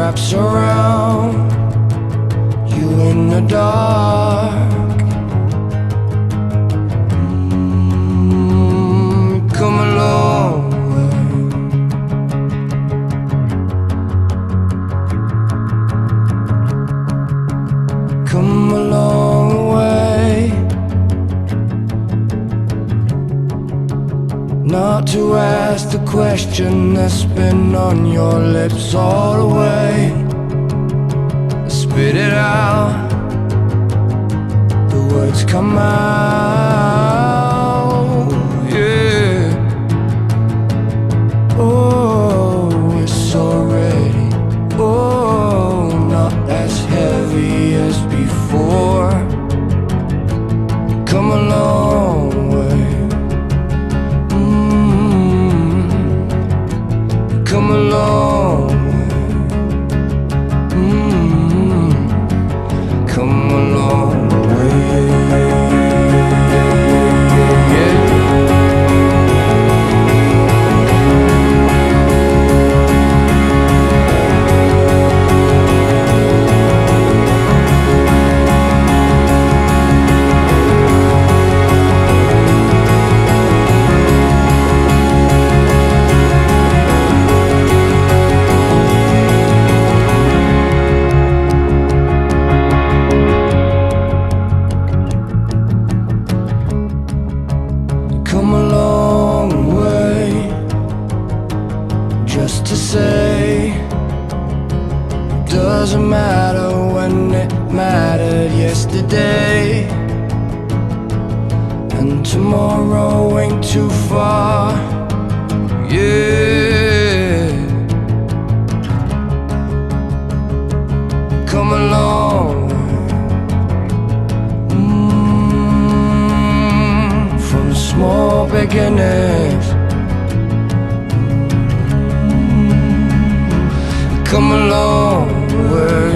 wraps around you in the dark. Come a long way. Come a long way. Not to ask the question that's been on your lips all the way. Spit it out, the words come out, yeah. Oh, it's already, oh, not as heavy as before. Come a long way. Come a long way. Come a long way. Yeah. Come a long way, just to say, it doesn't matter when it mattered yesterday, and tomorrow ain't too far, yeah. Come a long way. From small beginnings. Come a long way.